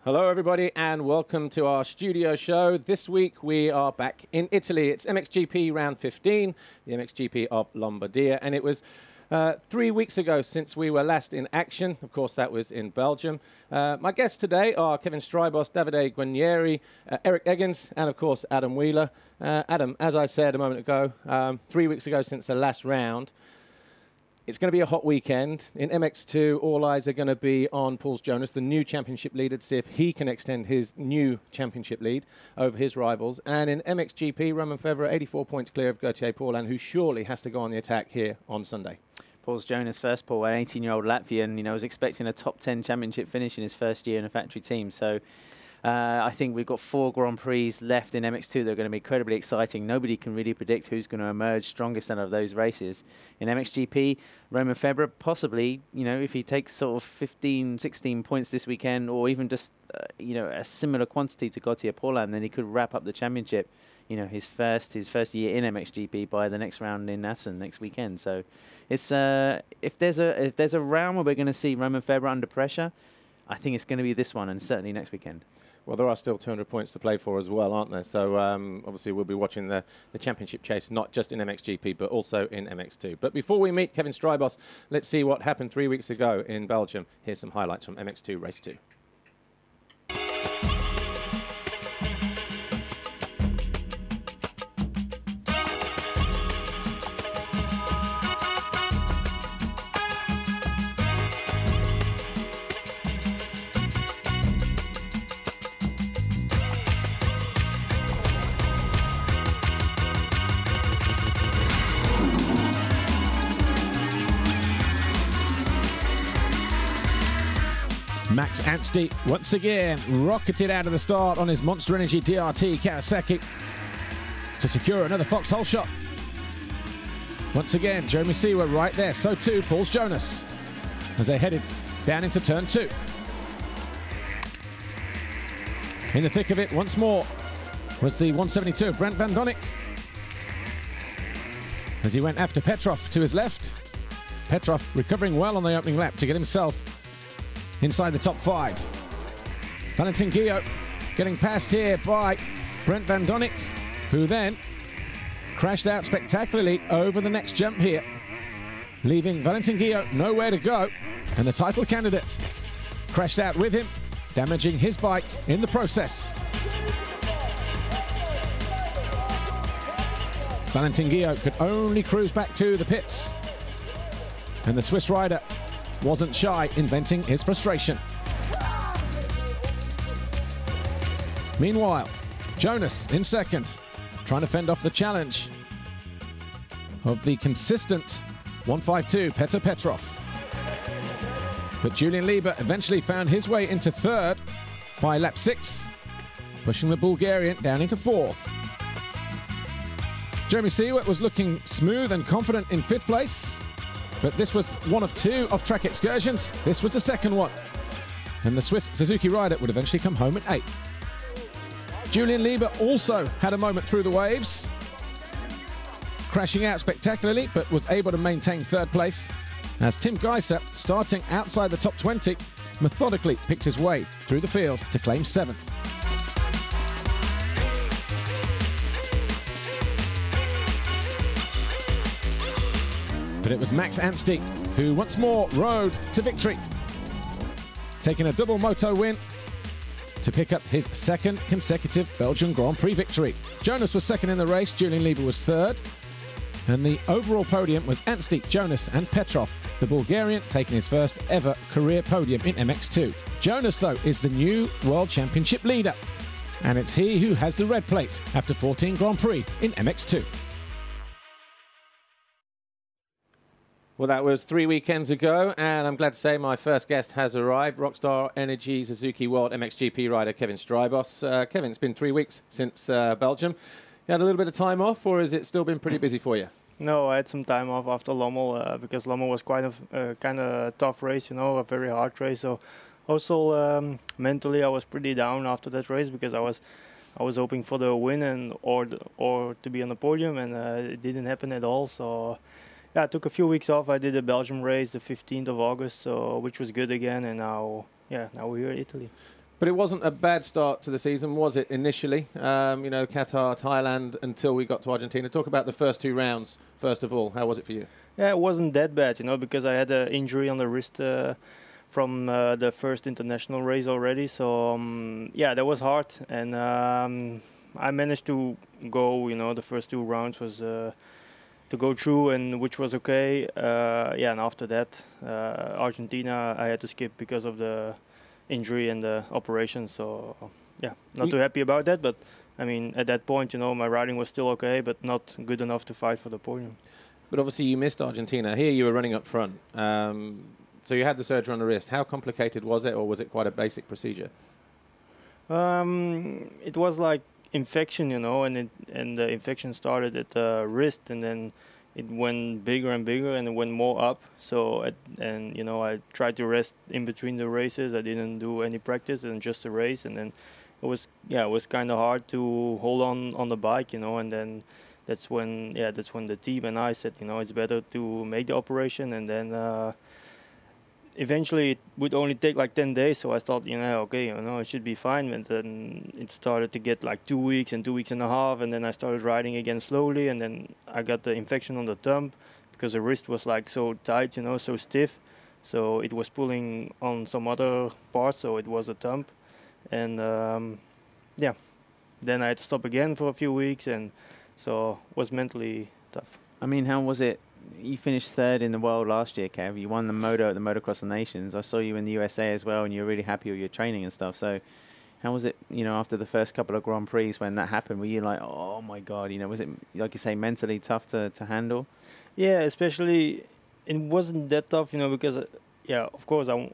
Hello everybody and welcome to our studio show. This week we are back in Italy. It's MXGP round 15, the MXGP of Lombardia, and it was 3 weeks ago since we were last in action. Of course, that was in Belgium. My guests today are Kevin Strijbos, Davide Guarneri Erik Eggens, and of course Adam Wheeler. Adam, as I said a moment ago, 3 weeks ago since the last round, it's going to be a hot weekend. In MX2, all eyes are going to be on Pauls Jonas, the new championship leader, to see if he can extend his new championship lead over his rivals. And in MXGP, Romain Febvre, 84 points clear of Gauthier Paulin, who surely has to go on the attack here on Sunday. Pauls Jonas, first Paul, an 18-year-old Latvian, was expecting a top 10 championship finish in his first year in a factory team. So I think we've got 4 Grand Prix left in MX2 that are going to be incredibly exciting. Nobody can really predict who's going to emerge strongest out of those races. In MXGP, Romain Febvre, possibly, if he takes sort of 15, 16 points this weekend, or even just, a similar quantity to Gauthier Paulin, then he could wrap up the championship, his first year in MXGP by the next round in Assen next weekend. So it's if there's a round where we're going to see Romain Febvre under pressure, I think it's going to be this one, and certainly next weekend. Well, there are still 200 points to play for as well, aren't there? So obviously we'll be watching the championship chase, not just in MXGP, but also in MX2. But before we meet Kevin Strijbos, let's see what happened 3 weeks ago in Belgium. Here's some highlights from MX2 Race 2. Max Anstey once again rocketed out of the start on his Monster Energy DRT Kawasaki to secure another foxhole shot. Once again, Jeremy Seewer right there, so too Pauls Jonas as they headed down into turn 2. In the thick of it once more was the 172 of Brent van Donnik as he went after Petrov to his left. Petrov recovering well on the opening lap to get himself inside the top 5. Valentin Guillot getting passed here by Brent van Donnik, who then crashed out spectacularly over the next jump here, leaving Valentin Guillot nowhere to go, and the title candidate crashed out with him, damaging his bike in the process. Valentin Guillot could only cruise back to the pits, and the Swiss rider wasn't shy in venting his frustration. Meanwhile, Jonas in second, trying to fend off the challenge of the consistent 152 Petr Petrov. But Julian Lieber eventually found his way into third by lap 6, pushing the Bulgarian down into 4th. Jeremy Seewer was looking smooth and confident in 5th place, but this was one of 2 off-track excursions. This was the second one. And the Swiss Suzuki rider would eventually come home at 8th. Julian Lieber also had a moment through the waves, crashing out spectacularly, but was able to maintain 3rd place, as Tim Geiser, starting outside the top 20, methodically picked his way through the field to claim 7th. But it was Max Anstey who once more rode to victory, taking a double moto win to pick up his 2nd consecutive Belgian Grand Prix victory. Jonas was 2nd in the race, Julian Lieber was 3rd, and the overall podium was Anstey, Jonas and Petrov, the Bulgarian taking his first ever career podium in MX2. Jonas, though, is the new World Championship leader, and it's he who has the red plate after 14 Grand Prix in MX2. Well, that was 3 weekends ago, and I'm glad to say my first guest has arrived, Rockstar Energy Suzuki World MXGP rider Kevin Strijbos. Kevin, it's been 3 weeks since Belgium. You had a little bit of time off, or has it still been pretty busy for you? No, I had some time off after Lommel because Lommel was quite a kind of tough race, a very hard race. So also mentally I was pretty down after that race because I was hoping for the win or to be on the podium, and it didn't happen at all. So yeah, I took a few weeks off. I did a Belgium race the 15th of August, which was good again, and now we're here in Italy. But it wasn't a bad start to the season, was it, initially? You know, Qatar, Thailand, until we got to Argentina. Talk about the first 2 rounds, first of all. How was it for you? Yeah, it wasn't that bad, you know, because I had an injury on the wrist from the first international race already. So, yeah, that was hard. And I managed to go, you know, the first 2 rounds was to go through, and which was okay. Yeah, and after that, Argentina, I had to skip because of the injury and the operation. So, yeah, not too happy about that. But, I mean, at that point, you know, my riding was still okay, but not good enough to fight for the podium. But obviously you missed Argentina. Here you were running up front. So you had the surgery on the wrist. How complicated was it, or was it quite a basic procedure? It was like infection, you know, and the infection started at the wrist, and then it went bigger and bigger, and it went more up. So, and you know, I tried to rest in between the races. I didn't do any practice and just a race, and then it was kind of hard to hold on the bike, you know, and then. That's when the team and I said, you know, it's better to make the operation, and then eventually it would only take like 10 days. So I thought, you know, okay, you know, it should be fine. And then it started to get like 2 weeks and 2 weeks and a half, and then I started riding again slowly, and then I got the infection on the thumb because the wrist was like so tight, you know, so stiff. So it was pulling on some other parts, so it was a thumb, and yeah, then I had to stop again for a few weeks, and so it was mentally tough. I mean, how was it? You finished 3rd in the world last year, Kev. You won the moto at the Motocross of Nations. I saw you in the USA as well, and you were really happy with your training and stuff. So how was it, you know, after the first couple of Grand Prix when that happened? Were you like, oh, my God, you know, was it, like you say, mentally tough to handle? Yeah, especially it wasn't that tough, you know, because yeah, of course I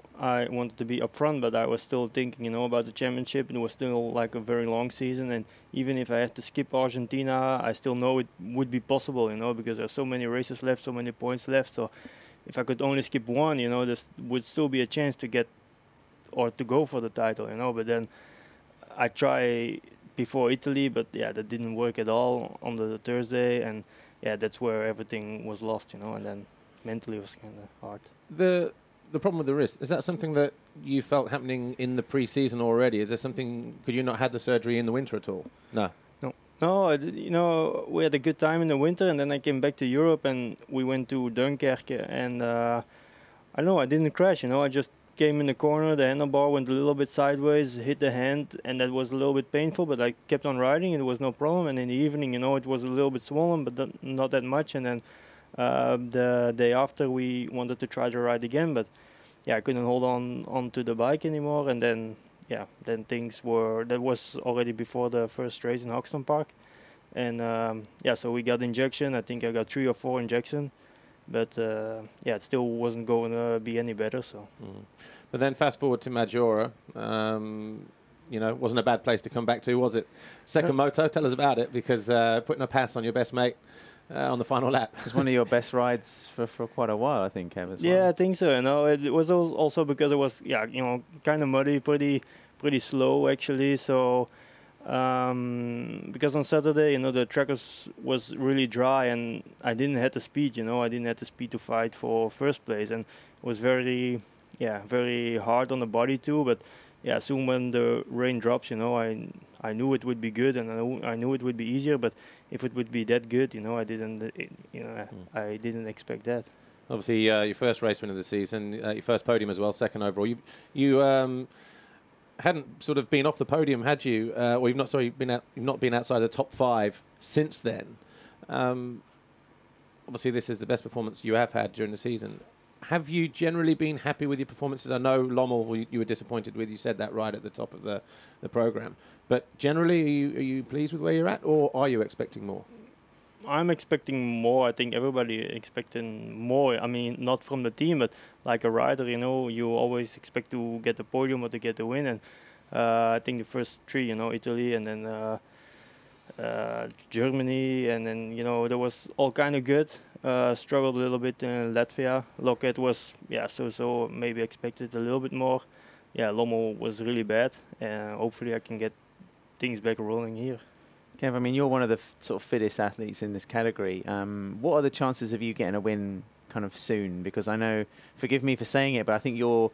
wanted to be up front, but I was still thinking, you know, about the championship, and it was still like a very long season. And even if I had to skip Argentina, I still know it would be possible, you know, because there's so many races left, so many points left. So if I could only skip one, you know, there would still be a chance to get or to go for the title, you know. But then I tried before Italy, but yeah, that didn't work at all on the Thursday, and yeah, that's where everything was lost, you know. And then mentally it was kind of hard. The problem with the wrist, is that something that you felt happening in the pre-season already? Is there something, could you not have the surgery in the winter at all? No. No, you know, we had a good time in the winter, and then I came back to Europe, and we went to Dunkirk, and I know I didn't crash, you know, I just came in the corner, the handlebar went a little bit sideways, hit the hand, and that was a little bit painful, but I kept on riding, and it was no problem. And in the evening, you know, it was a little bit swollen, but not that much. And then the day after, we wanted to try to ride again, but yeah, I couldn't hold on to the bike anymore. And then yeah, then things were, that was already before the first race in Hoxton Park, and yeah, so we got injection. I think I got 3 or 4 injections, but yeah, it still wasn't going to be any better. So, but then fast forward to Maggiora. You know, wasn't a bad place to come back to, was it? Second moto, tell us about it, because putting a pass on your best mate on the final lap. It was one of your best rides for quite a while, I think, Kevin. Yeah, I think so. You know, it was also because it was, yeah, you know, kind of muddy, pretty slow actually. So because on Saturday, you know, the track was really dry, and I didn't have the speed. You know, I didn't have the speed to fight for first place, and it was very hard on the body too. But yeah, soon when the rain drops, you know, I knew it would be good, and I knew it would be easier. But if it would be that good, you know, I didn't expect that. Obviously, your first race win of the season, your first podium as well, second overall. You hadn't sort of been off the podium, had you? Or you've not been outside the top 5 since then. Obviously, this is the best performance you have had during the season. Have you generally been happy with your performances? I know Lommel you were disappointed with. You said that right at the top of the program. But generally, are you pleased with where you're at, or are you expecting more? I'm expecting more. I think everybody expecting more. I mean, not from the team, but like a rider, you know, you always expect to get the podium or to get the win. And I think the first 3, you know, Italy, and then Germany, and then, you know, there was all kind of good. Struggled a little bit in Latvia. Loket was, yeah, so maybe expected a little bit more. Yeah, Lommel was really bad, and hopefully I can get things back rolling here. Kev, I mean, you're one of the sort of fittest athletes in this category. What are the chances of you getting a win kind of soon? Because I know, forgive me for saying it, but I think you're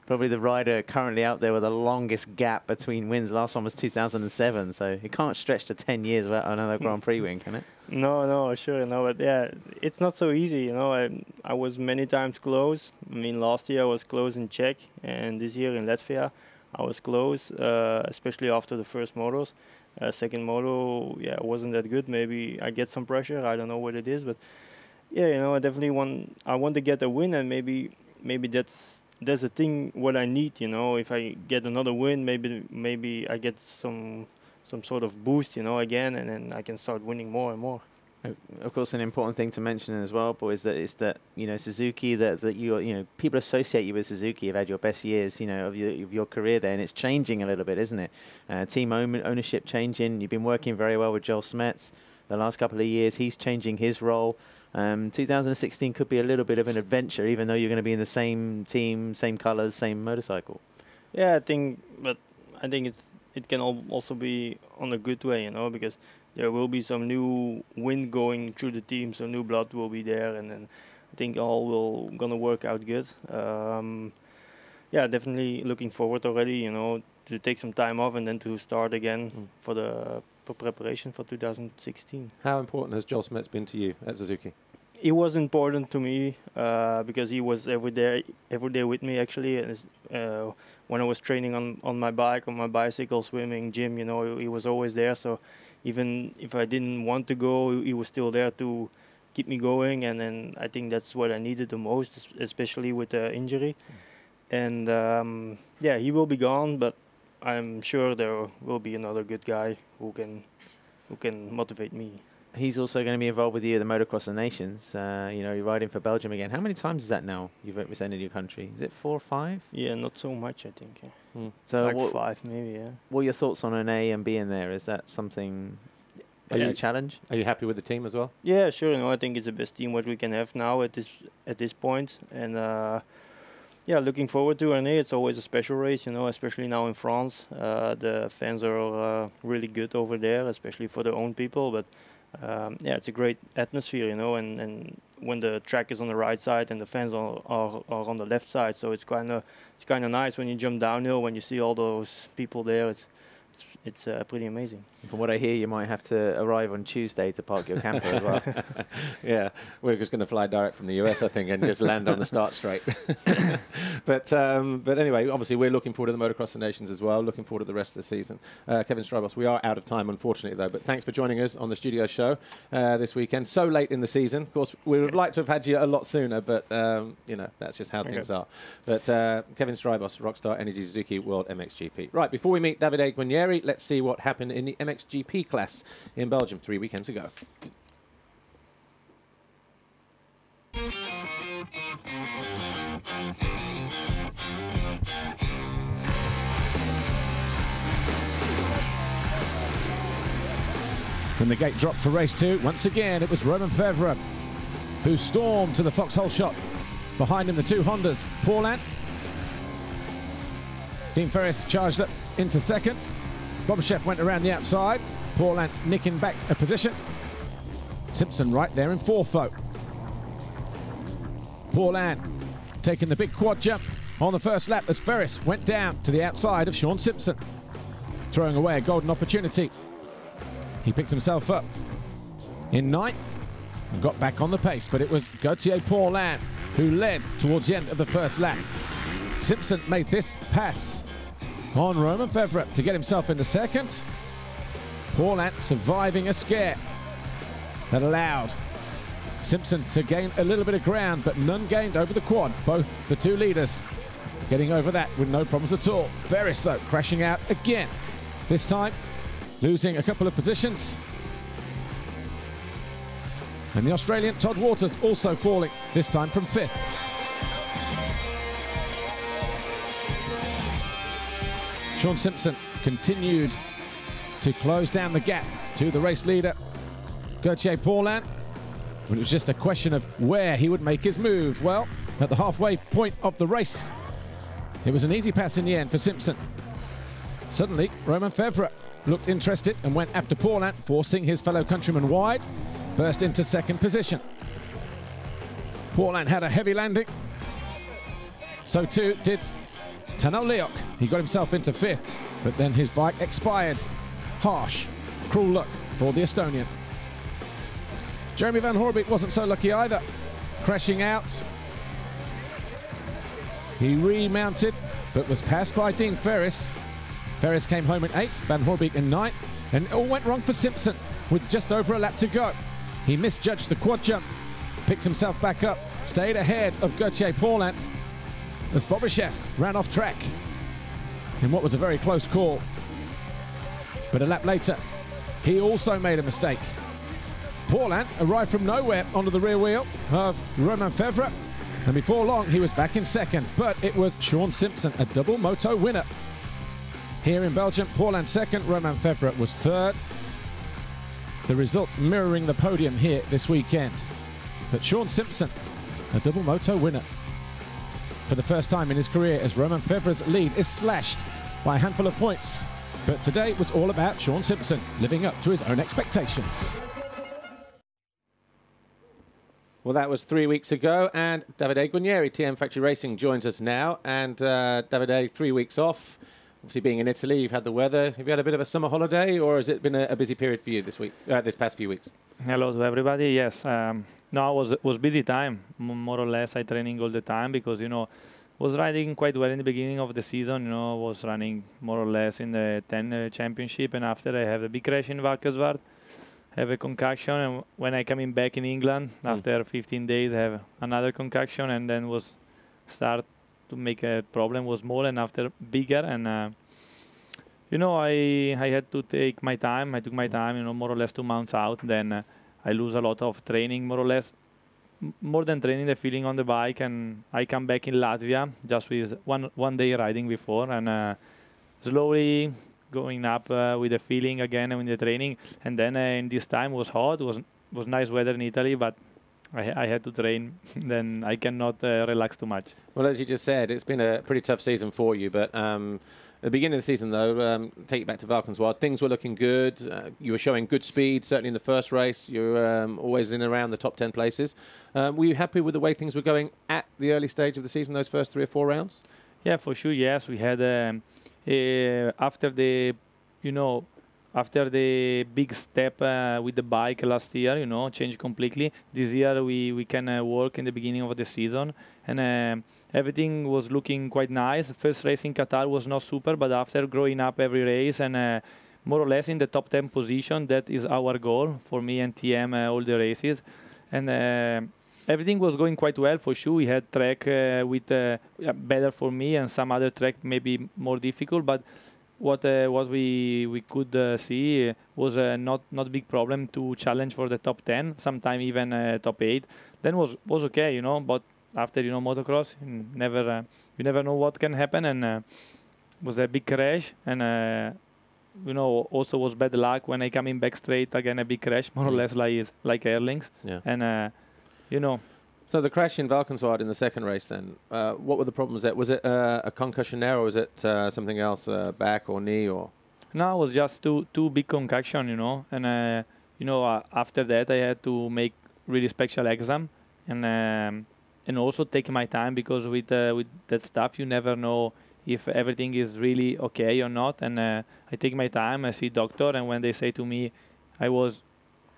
Probably the rider currently out there with the longest gap between wins. The last one was 2007, so it can't stretch to 10 years without another Grand Prix win, can it? No, sure, no, but yeah, it's not so easy, you know. I was many times close. I mean, last year I was close in Czech, and this year in Latvia I was close, especially after the first motos. Second moto, yeah, wasn't that good. Maybe I get some pressure. I don't know what it is, but yeah, you know, I definitely want to get a win, and maybe that's the thing what I need, you know. If I get another win, maybe I get some sort of boost, you know, again, and then I can start winning more and more. Of course, an important thing to mention as well, boys, is that you know, Suzuki, that you know, people associate you with Suzuki. You've had your best years, you know, of your career there, and it's changing a little bit, isn't it? Team ownership changing. You've been working very well with Joel Smets the last couple of years. He's changing his role. 2016 could be a little bit of an adventure, even though you're going to be in the same team, same colors, same motorcycle. Yeah, I think it can also be on a good way, you know, because there will be some new wind going through the team, so new blood will be there, and then I think all gonna work out good. Yeah, definitely looking forward already, you know, to take some time off and then to start again for preparation for 2016. How important has Joel Smets been to you at Suzuki? He was important to me because he was every day with me, actually. And when I was training on my bike, on my bicycle, swimming, gym, you know, he was always there. So even if I didn't want to go, he was still there to keep me going. And then I think that's what I needed the most, especially with the injury. And yeah, he will be gone, but I'm sure there will be another good guy who can motivate me. He's also going to be involved with you at the Motocross of Nations. You know, you're riding for Belgium again. How many times is that now you've represented your country? Is it 4 or 5? Yeah, not so much, I think. Yeah. So like 5 maybe, yeah. What are your thoughts on an A and B in there? Is that something, a challenge? Are you happy with the team as well? Yeah, sure. You know, I think it's the best team what we can have now at this point. And yeah, looking forward to Guarneri. It's always a special race, you know, especially now in France. The fans are really good over there, especially for their own people. But yeah, it's a great atmosphere, you know, and when the track is on the right side and the fans are on the left side, so it's kind of nice when you jump downhill, when you see all those people there. It's pretty amazing. From what I hear, you might have to arrive on Tuesday to park your camper as well. Yeah, we're just going to fly direct from the US, I think, and just land on the start straight. But anyway, obviously we're looking forward to the Motocross of Nations as well, looking forward to the rest of the season. Kevin Strijbos, we are out of time, unfortunately, though, but thanks for joining us on the studio show this weekend, so late in the season. Of course, we would like to have had you a lot sooner, but, you know, that's just how things are. But Kevin Strijbos, Rockstar Energy Suzuki World MXGP. Right, before we meet Davide Guarneri, let's see what happened in the MXGP class in Belgium 3 weekends ago. When the gate dropped for race 2, once again it was Romain Febvre who stormed to the foxhole shot. Behind him the 2 Hondas, Paulin. Dean Ferris charged up into second. Bobachev went around the outside. Paulin nicking back a position. Simpson right there in 4th though. Paulin taking the big quad jump on the first lap as Ferris went down to the outside of Sean Simpson, throwing away a golden opportunity. He picked himself up in 9th and got back on the pace, but it was Gauthier Paulin who led towards the end of the first lap. Simpson made this pass on Romain Febvre to get himself into second. Paulin surviving a scare that allowed Simpson to gain a little bit of ground, but none gained over the quad. Both the 2 leaders getting over that with no problems at all. Ferris, though, crashing out again. This time, losing a couple of positions. And the Australian Todd Waters also falling, this time from 5th. Sean Simpson continued to close down the gap to the race leader, Gauthier Paulin, when it was just a question of where he would make his move. Well, at the halfway point of the race, it was an easy pass in the end for Simpson. Suddenly, Romain Febvre looked interested and went after Paulin, forcing his fellow countryman wide, burst into second position. Paulin had a heavy landing. So too did Tano Leok, he got himself into 5th, but then his bike expired. Harsh, cruel luck for the Estonian. Jeremy Van Hoorbeek wasn't so lucky either, crashing out. He remounted, but was passed by Dean Ferris. Ferris came home in 8th, Van Hoorbeek in 9th, and it all went wrong for Simpson with just over a lap to go. He misjudged the quad jump, picked himself back up, stayed ahead of Gauthier Paulin as Bobashev ran off track in what was a very close call. But a lap later, he also made a mistake. Paulin arrived from nowhere onto the rear wheel of Romain Fevre, and before long he was back in 2nd, but it was Sean Simpson, a double moto winner. Here in Belgium, Paulin 2nd, Romain Fevre was 3rd. The result mirroring the podium here this weekend. But Sean Simpson, a double moto winner for the first time in his career, as Romain Fevre's lead is slashed by a handful of points. But today was all about Sean Simpson living up to his own expectations. Well, that was 3 weeks ago, and Davide Guarneri, TM Factory Racing, joins us now. And Davide, 3 weeks off. Obviously, being in Italy, you've had the weather. Have you had a bit of a summer holiday, or has it been a busy period for you this week, this past few weeks? Hello to everybody. Yes, no, it was busy time. More or less, I training all the time because was riding quite well in the beginning of the season. Was running more or less in the 10 championship, and after I have a big crash in Valkenswaard, have a concussion, and when I coming back in England after 15 days, I have another concussion, and then was start to make a problem, was small and after bigger, and I had to take my time. I took my time, more or less 2 months out. Then I lose a lot of training, more or less, more than training, the feeling on the bike, and I come back in Latvia just with one day riding before, and slowly going up with the feeling again and with the training. And then in this time was hot, was nice weather in Italy, but I had to train. Then I cannot relax too much. Well, as you just said, it's been a pretty tough season for you, but at the beginning of the season, though, take you back to Valkenswaard, things were looking good. You were showing good speed, certainly in the first race. You were always in and around the top 10 places. Were you happy with the way things were going at the early stage of the season, those first 3 or 4 rounds? Yeah, for sure, yes. We had, after the big step with the bike last year, changed completely. This year we can work in the beginning of the season, and everything was looking quite nice. First race in Qatar was not super, but after growing up every race and more or less in the top 10 position, that is our goal for me and TM all the races. And everything was going quite well for sure. We had track with better for me, and some other track maybe more difficult, but what we could see was not big problem to challenge for the top 10, sometime even top 8. Then was okay, but after motocross, you never know what can happen, and was a big crash, and also was bad luck when I coming back straight again, a big crash, more or less like Erlings. Yeah. And So the crash in Valkenswaard in the second race, then, what were the problems there? Was it a concussion there, or was it something else, back or knee, or? No, it was just two big concussion, and after that I had to make really special exam, and also take my time, because with that stuff you never know if everything is really okay or not. And I take my time, I see doctor, and when they say to me I was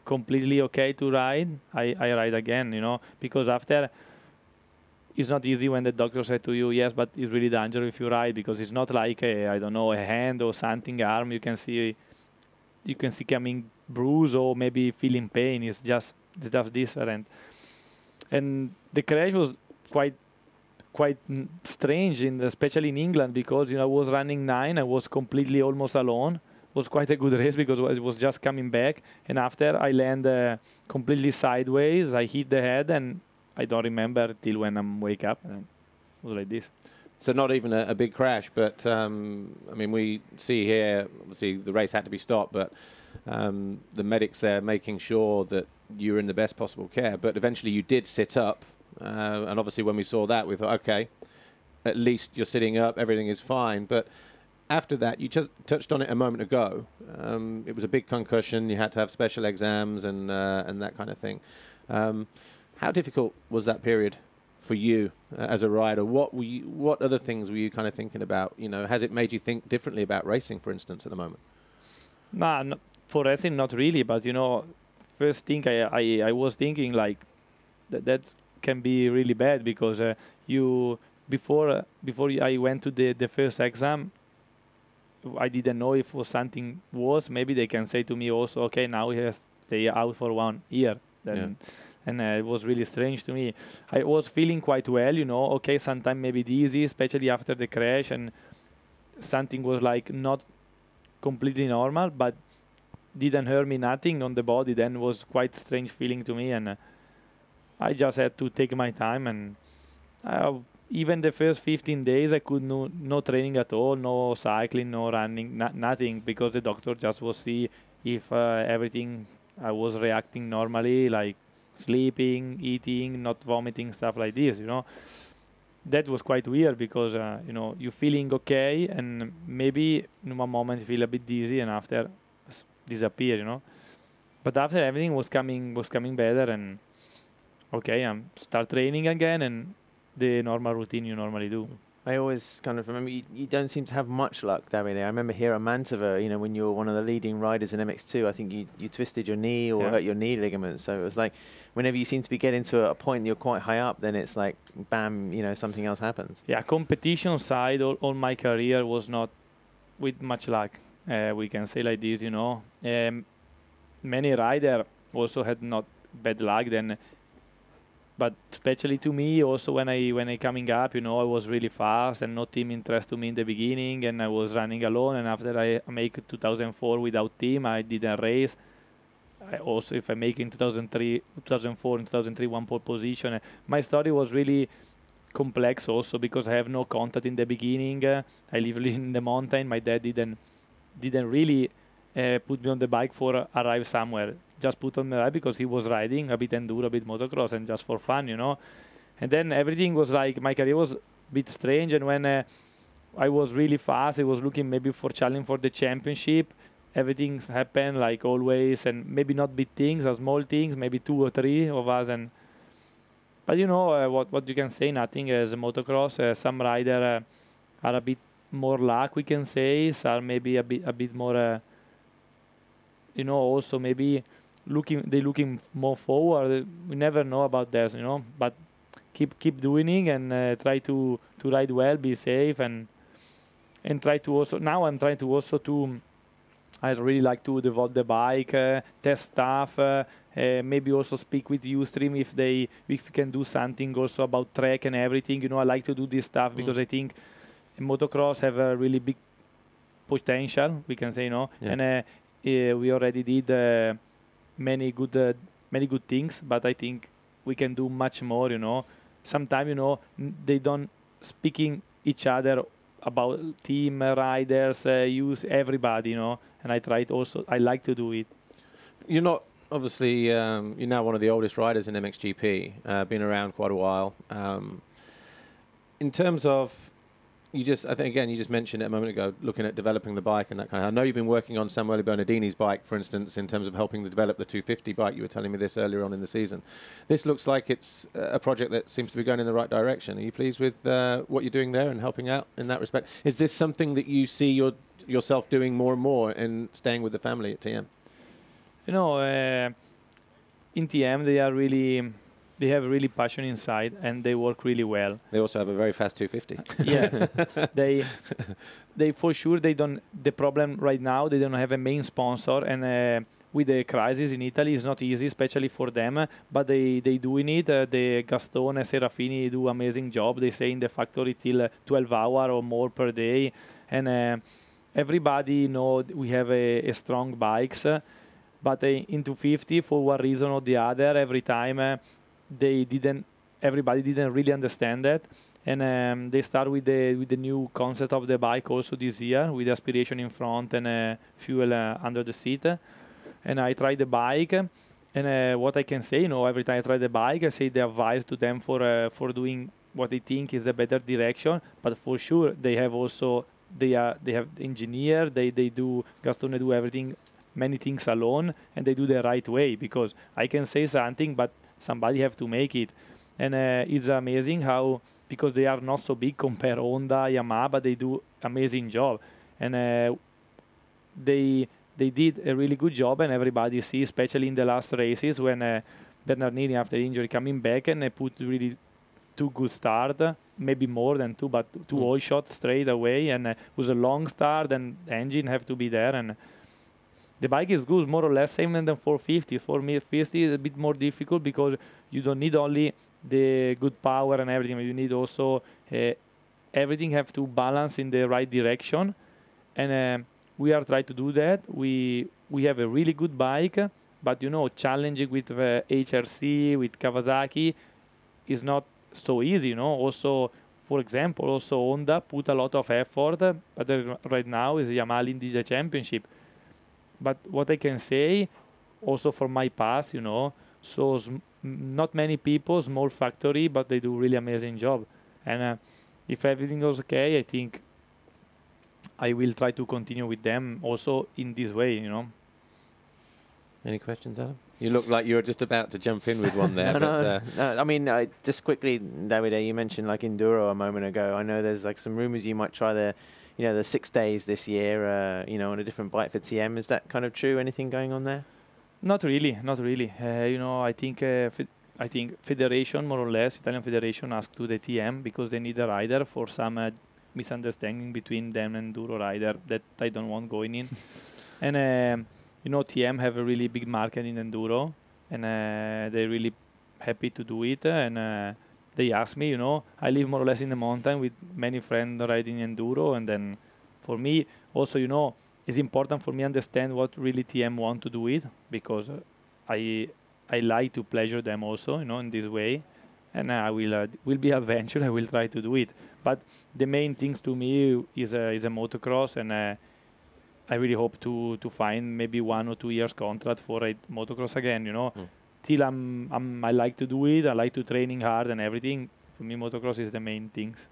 completely okay to ride, I ride again, because after it's not easy when the doctor said to you, yes, but it's really dangerous if you ride, because it's not like I don't know, a hand or something, arm you can see coming bruise or maybe feeling pain. It's just stuff different. And the crash was quite strange, especially in England, because I was running 9, I was completely almost alone. It was quite a good race because it was just coming back, and after I land completely sideways, I hit the head, and I don't remember till when I wake up, and it was like this. So not even a big crash, but I mean, we see here, obviously the race had to be stopped, but the medics there making sure that you were in the best possible care. But eventually you did sit up, and obviously when we saw that, we thought, okay, at least you're sitting up, everything is fine. But after that, you just touched on it a moment ago. It was a big concussion. You had to have special exams and that kind of thing. How difficult was that period for you as a rider? What other things were you kind of thinking about? You know, has it made you think differently about racing, for instance, at the moment? Nah, no, for racing, not really. But you know, first thing I was thinking like that can be really bad because before I went to the first exam, I didn't know if was something was. Maybe they can say to me also, okay, now he has to stay out for 1 year. Then, and it was really strange to me. I was feeling quite well, you know. Okay, sometimes maybe dizzy, especially after the crash, and something was like not completely normal, but didn't hurt me nothing on the body. Then was quite strange feeling to me, and I just had to take my time. And even the first 15 days, I could no training at all, no cycling, no running, nothing, because the doctor just was see if everything I was reacting normally, like sleeping, eating, not vomiting, stuff like this, you know. That was quite weird because, you know, you're feeling okay and maybe in one moment you feel a bit dizzy and after disappear, you know. But after everything was coming better and okay, start training again and the normal routine you normally do. I always kind of remember you don't seem to have much luck, Davide. I remember here at Mantova, you know, when you were one of the leading riders in MX2, I think you twisted your knee or hurt your knee ligament. So it was like whenever you seem to be getting to a point you're quite high up, then it's like, bam, you know, something else happens. Yeah, competition side, all my career was not with much luck. We can say like this, you know. Many riders also had not bad luck then. But especially to me, also when I coming up, you know, I was really fast and no team interest to me in the beginning, and I was running alone. And after I make 2004 without team, I didn't race. Also, if I make in 2004 and 2003 one pole position, my story was really complex also because I have no contact in the beginning. I live in the mountain. My dad didn't really put me on the bike for arrive somewhere. Just put on the bike because he was riding a bit enduro, a bit motocross, and just for fun, you know. And then everything was like, my career was a bit strange. And when I was really fast, I was looking maybe for challenge for the championship. Everything's happened like always, and maybe not big things, or small things, maybe 2 or 3 of us. But you know what you can say, nothing as a motocross. Some rider are a bit more luck, we can say. Some maybe a bit more, you know, also maybe looking more forward. We never know about this, you know. But keep doing it and try to ride well, be safe, and try to also. Now I'm trying to also to. I really like to develop the bike, test stuff, maybe also speak with Ustream if we can do something also about track and everything. You know, I like to do this stuff because I think motocross have a really big potential, we can say, you know. Yeah. And we already did many good things, but I think we can do much more, you know. Sometimes, you know, they don't speaking each other about team riders, use everybody, you know. And I try it also. I like to do it. You're not obviously. You're now one of the oldest riders in MXGP. Been around quite a while. In terms of, I think again, you just mentioned it a moment ago, looking at developing the bike and that kind of. I know you've been working on Samuele Bernardini's bike, for instance, in terms of helping to develop the 250 bike. You were telling me this earlier on in the season. This looks like it's a project that seems to be going in the right direction. Are you pleased with what you're doing there and helping out in that respect? Is this something that you see yourself doing more and more and staying with the family at TM? You know, in TM they have really passion inside and they work really well. They also have a very fast 250. Yes, they for sure they don't. The problem right now, they don't have a main sponsor, and with the crisis in Italy, it's not easy, especially for them. But they doing it. The Gastone and Serafini do amazing job. They stay in the factory till 12 hours or more per day, and everybody know we have a strong bikes. But in 250, for one reason or the other, every time everybody didn't really understand that. And they start with the new concept of the bike also this year, with aspiration in front and fuel under the seat. And I tried the bike, and what I can say, you know, every time I try the bike, I say the advice to them for doing what they think is the better direction. But for sure, they have also they have engineer. They do Gastone do everything, many things alone, and they do the right way, because I can say something, but somebody have to make it. and it's amazing how, because they are not so big compared to Honda, Yamaha, but they do amazing job, and they did a really good job, and everybody see, especially in the last races when Bernardini after injury coming back, and they put really 2 good start, maybe more than 2, but 2 all shots straight away, and it was a long start, and the engine have to be there, and the bike is good, more or less same than 450. 450 is a bit more difficult because you don't need only the good power and everything, you need also everything have to balance in the right direction, and we are trying to do that. We have a really good bike, but you know, challenging with HRC, with Kawasaki is not so easy, you know. Also, for example, also Honda put a lot of effort, but right now is Yamaha Indy Championship. But what I can say, also from my past, you know, so not many people, small factory, but they do really amazing job. And if everything goes okay, I think I will try to continue with them also in this way, you know. Any questions, Adam? You look like you were just about to jump in with one there. No, I mean, just quickly, Davide, you mentioned like enduro a moment ago. I know there's like some rumors you might try the 6 days this year, you know, on a different bike for TM. Is that kind of true? Anything going on there? Not really, not really. You know, I think federation, more or less, Italian federation asked to the TM because they need a rider for some misunderstanding between them and enduro rider that I don't want going in. And you know, TM have a really big market in enduro, and they're really happy to do it. And they asked me, you know, I live more or less in the mountain with many friends riding enduro, and then for me also, you know, it's important for me understand what really TM want to do it, because I like to pleasure them also, you know, in this way. And I will be adventure. I will try to do it. But the main things to me is a motocross, and I really hope to find maybe 1 or 2 years contract for a motocross again, you know. Till I like to do it. I like to training hard and everything. For me, motocross is the main things.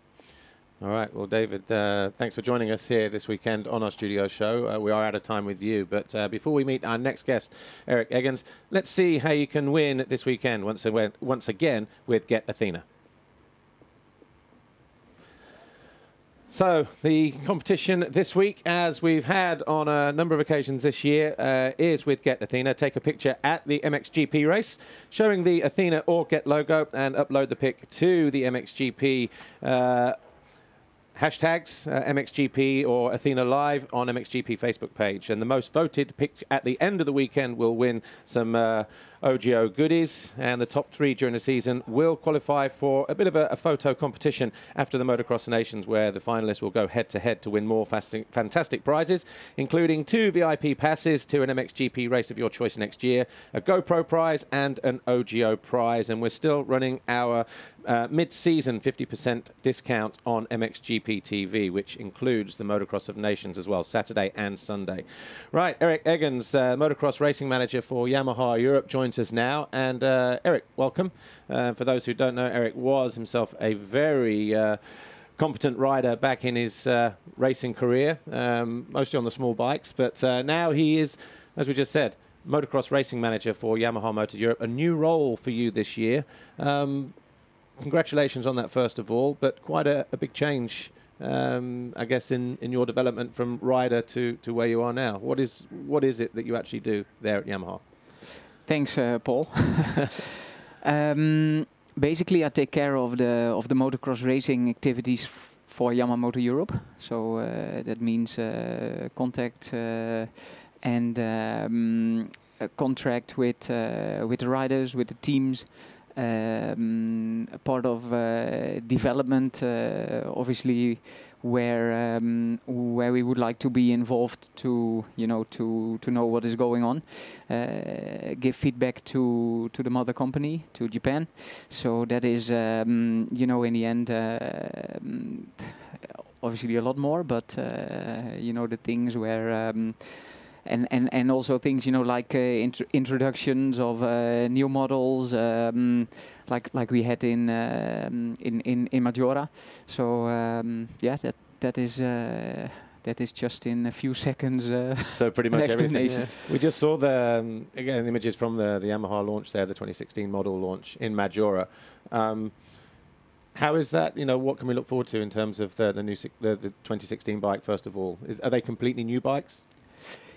All right. Well, David, thanks for joining us here this weekend on our studio show. We are out of time with you, but before we meet our next guest, Eric Eggins, let's see how you can win this weekend once again with Get Athena. So the competition this week, as we've had on a number of occasions this year, is with Get Athena. Take a picture at the MXGP race showing the Athena or Get logo and upload the pic to the MXGP hashtags, MXGP or Athena Live on MXGP Facebook page. And the most voted pick at the end of the weekend will win some OGO goodies, and the top 3 during the season will qualify for a bit of a photo competition after the Motocross Nations, where the finalists will go head-to-head to win more fantastic prizes, including 2 VIP passes to an MXGP race of your choice next year, a GoPro prize and an OGO prize. And we're still running our mid-season 50% discount on MXGP TV, which includes the Motocross of Nations as well, Saturday and Sunday. Right, Eric Eggins, Motocross Racing Manager for Yamaha Europe, joins us now. And Eric, welcome. For those who don't know, Eric was himself a very competent rider back in his racing career, mostly on the small bikes. But now he is, as we just said, Motocross Racing Manager for Yamaha Motor Europe, a new role for you this year. Congratulations on that, first of all, but quite a big change, I guess, in your development from rider to where you are now. What is it that you actually do there at Yamaha? Thanks, Paul. Basically, I take care of the motocross racing activities for Yamaha Motor Europe. So that means contact and a contract with the riders, with the teams. Part of development, obviously, where we would like to be involved to know what is going on, give feedback to the mother company, to Japan. So that is in the end obviously a lot more, but the things where and also things like introductions of new models, like we had in Majora. So that that is just in a few seconds. So pretty much everything. Yeah. We just saw the again images from the Yamaha launch there, the 2016 model launch in Maggiora. How is that? You know, what can we look forward to in terms of the new the 2016 bike? First of all, are they completely new bikes?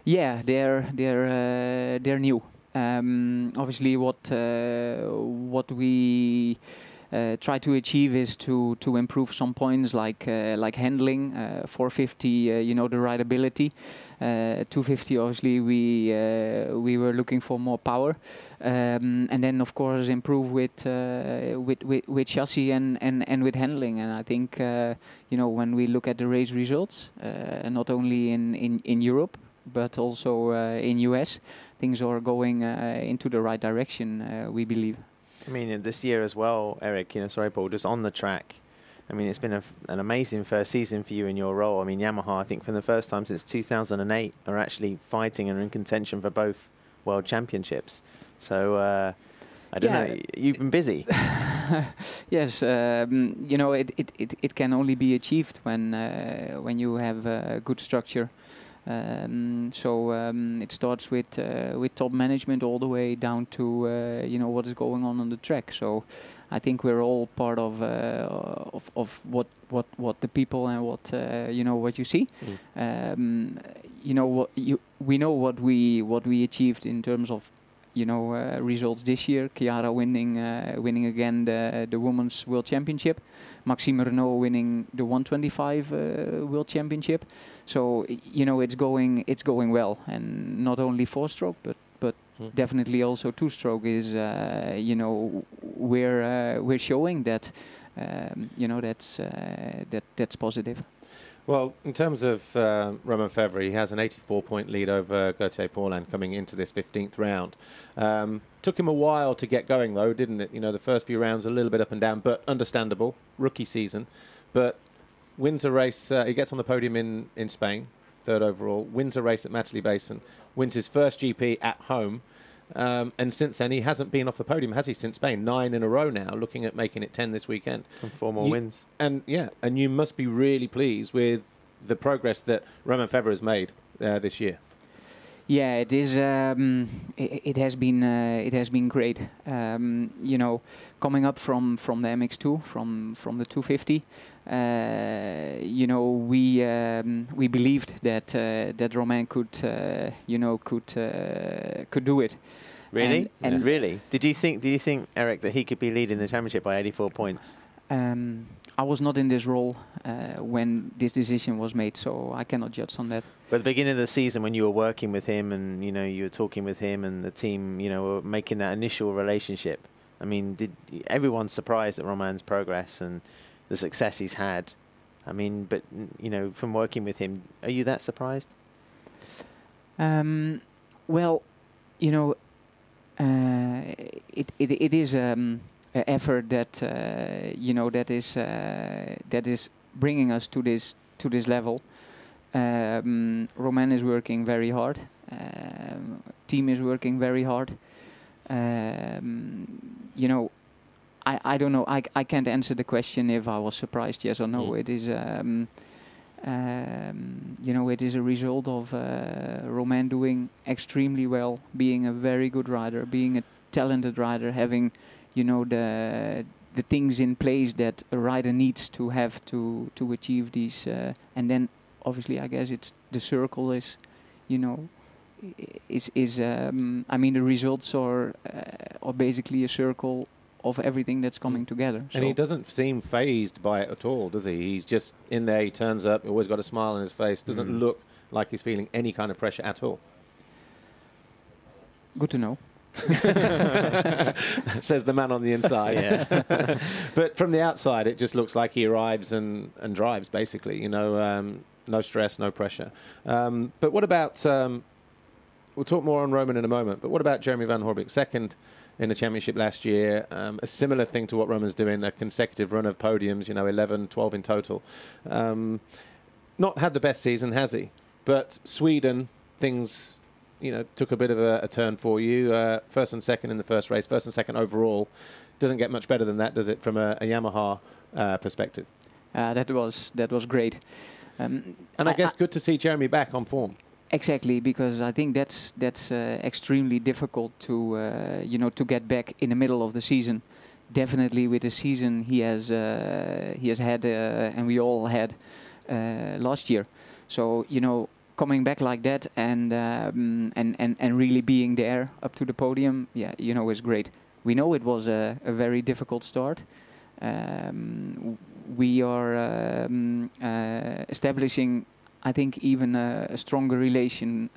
Yeah, they're new. Obviously, what we try to achieve is to improve some points like handling, 450, you know, the rideability. 250, obviously, we were looking for more power, and then of course improve with chassis and with handling. And I think you know, when we look at the race results, not only in Europe but also in US, things are going into the right direction, we believe. I mean, this year as well, Eric, you know, sorry, Paul, just on the track. I mean, it's been an amazing first season for you in your role. I mean, Yamaha, I think for the first time since 2008, are actually fighting and are in contention for both world championships. So, I don't know, you've been busy. Yes, you know, it can only be achieved when you have good structure. It starts with top management all the way down to you know, what is going on the track. So I think we're all part of what the people and what you know, what you see. You know, we know what we achieved in terms of, you know, results this year. Chiara winning again the Women's World Championship. Maxime Renault winning the 125 World Championship. So you know, it's going well, and not only 4-stroke, but definitely also 2-stroke is you know, we're showing that you know, that's positive. Well, in terms of Romain Febvre, he has an 84-point lead over Gauthier Paulin coming into this 15th round. Took him a while to get going, though, didn't it? You know, the first few rounds a little bit up and down, but understandable. Rookie season. But wins a race. He gets on the podium in Spain, 3rd overall. Wins a race at Matterley Basin. Wins his first GP at home. And since then, he hasn't been off the podium, has he, since Spain? 9 in a row now, looking at making it 10 this weekend. And 4 more wins. And yeah, and you must be really pleased with the progress that Romain Febvre has made this year. Yeah, it is. It has been great. You know, coming up from the MX2, from the 250. You know, we believed that Romain could you know, could do it. Really? And really? Did you think, Eric, that he could be leading the championship by 84 points? I was not in this role when this decision was made, so I cannot judge on that. But at the beginning of the season, when you were working with him and, you know, you were talking with him and the team, you know, were making that initial relationship, I mean, everyone's surprised at Romain's progress and the success he's had. I mean, but, you know, from working with him, are you that surprised? Well, you know, it is an effort that you know, that is bringing us to this level. Romain is working very hard. Team is working very hard. You know, I don't know. I can't answer the question if I was surprised, yes or no. It is, you know, it is a result of Romain doing extremely well, being a very good rider, being a talented rider, having, you know, the things in place that a rider needs to have to achieve these. And then, obviously, I guess it's the circle is, you know, I mean, the results are basically a circle of everything that's coming together. And he doesn't seem phased by it at all, does he? He's just in there, he turns up, always got a smile on his face, doesn't look like he's feeling any kind of pressure at all. Good to know. Says the man on the inside. Yeah. But from the outside, it just looks like he arrives and drives, basically. You know, no stress, no pressure. But what about... we'll talk more on Romain in a moment, but what about Jeremy Van Horbeke? Second in the championship last year, a similar thing to what Romain's doing, a consecutive run of podiums, you know, 11, 12 in total. Not had the best season, has he? But Sweden, things, you know, took a bit of a turn for you. First and second in the first race, first and second overall. Doesn't get much better than that, does it, from a Yamaha perspective? That was great. And I guess good to see Jeremy back on form. Exactly, because I think that's extremely difficult to to get back in the middle of the season. Definitely with the season he has had and we all had last year. So coming back like that and really being there up to the podium, yeah, is great. We know it was a very difficult start. We are establishing, I think, even a stronger relation,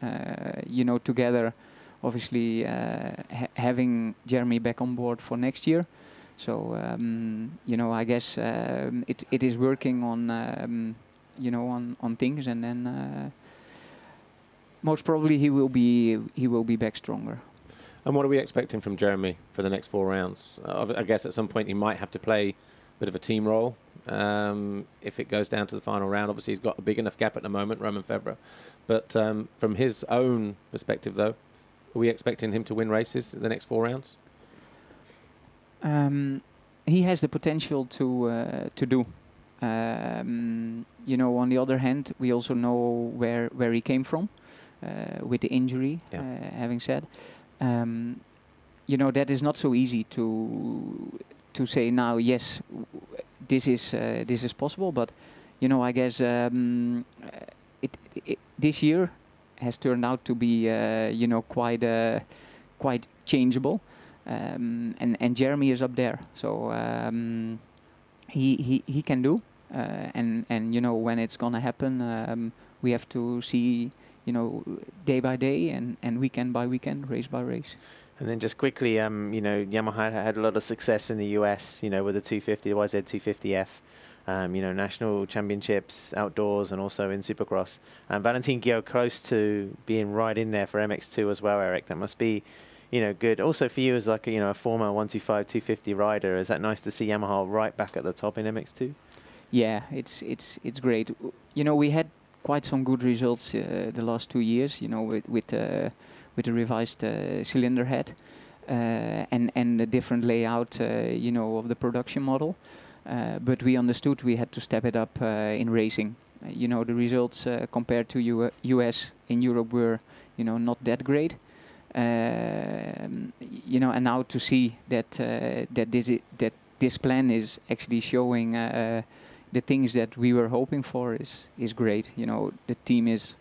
together. Obviously, having Jeremy back on board for next year. So, I guess it is working on, on things, and then most probably he will be back stronger. And what are we expecting from Jeremy for the next 4 rounds? I guess at some point he might have to play a bit of a team role if it goes down to the final round. Obviously, he's got a big enough gap at the moment, Romain Febvre. But from his own perspective, though, are we expecting him to win races in the next 4 rounds? He has the potential to do. On the other hand, we also know where he came from with the injury. Yeah. Having said, that is not so easy to say now. Yes, this is possible, but I guess this year has turned out to be quite changeable, and Jeremy is up there, so he can do, and when it's gonna happen, we have to see day by day and weekend by weekend, race by race. And then just quickly, Yamaha had a lot of success in the US, with the 250, the YZ250F, national championships outdoors and also in Supercross. And Valentin Guillot close to being right in there for MX2 as well, Eric. That must be, good. Also for you as like a former 125, 250 rider, is that nice to see Yamaha right back at the top in MX2? Yeah, it's great. We had quite some good results the last 2 years, with the revised cylinder head and the different layout, of the production model. But we understood we had to step it up in racing. The results compared to US in Europe were, not that great. And now to see that this plan is actually showing the things that we were hoping for is great. The team is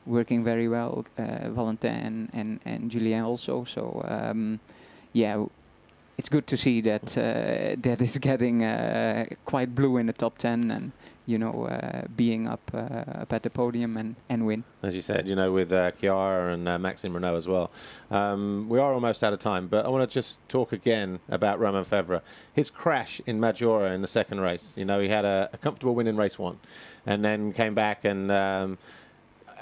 working very well, Valentin and Julien also. So yeah, it's good to see that that is getting quite blue in the top 10 and being up at the podium and win. As you said, with Chiara and Maxime Renault as well. We are almost out of time, but I want to just talk again about Romain Febvre. His crash in Maggiora in the second race. He had a comfortable win in race 1, and then came back and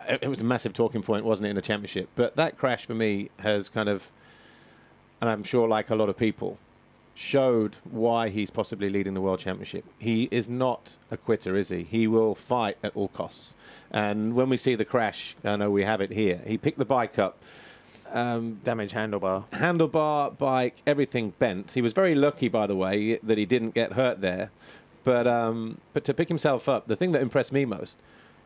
it was a massive talking point, wasn't it, in the championship? But that crash for me has kind of, and I'm sure like a lot of people, showed why he's possibly leading the World Championship. He is not a quitter, is he? He will fight at all costs. And when we see the crash, I know we have it here, he picked the bike up. Damaged handlebar. Handlebar, bike, everything bent. He was very lucky, by the way, that he didn't get hurt there. But to pick himself up, the thing that impressed me most,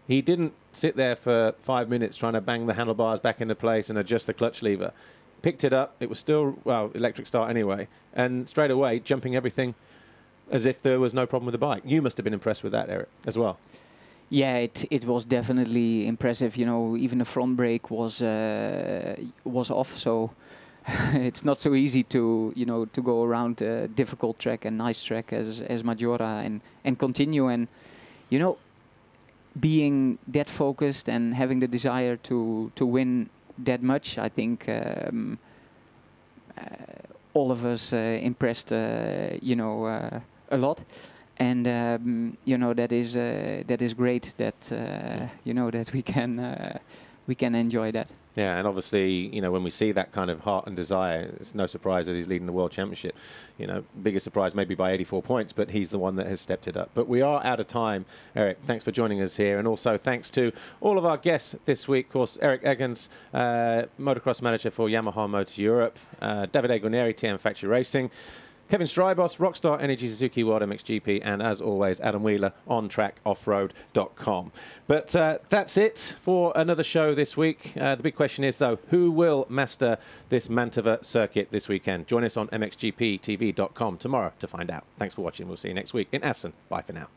he didn't sit there for 5 minutes trying to bang the handlebars back into place and adjust the clutch lever. Picked it up. It was still, electric start anyway. And straight away, jumping everything as if there was no problem with the bike. You must have been impressed with that, Eric, as well. Yeah, it was definitely impressive. Even the front brake was off, so it's not so easy to to go around a difficult track and nice track as Maggiora and continue and being that focused and having the desire to win that much. I think all of us impressed a lot. And that is great that that we can enjoy that. Yeah, and obviously, when we see that kind of heart and desire, it's no surprise that he's leading the World Championship. Bigger surprise maybe by 84 points, but he's the one that has stepped it up. But we are out of time. Eric, thanks for joining us here. And also thanks to all of our guests this week. Of course, Eric Eggins, motocross manager for Yamaha Motor Europe, Davide Guarneri, TM Factory Racing, Kevin Strijbos, Rockstar Energy Suzuki World MXGP, and as always, Adam Wheeler on trackoffroad.com. But that's it for another show this week. The big question is, though, who will master this Mantova circuit this weekend? Join us on MXGPTV.com tomorrow to find out. Thanks for watching. We'll see you next week in Assen. Bye for now.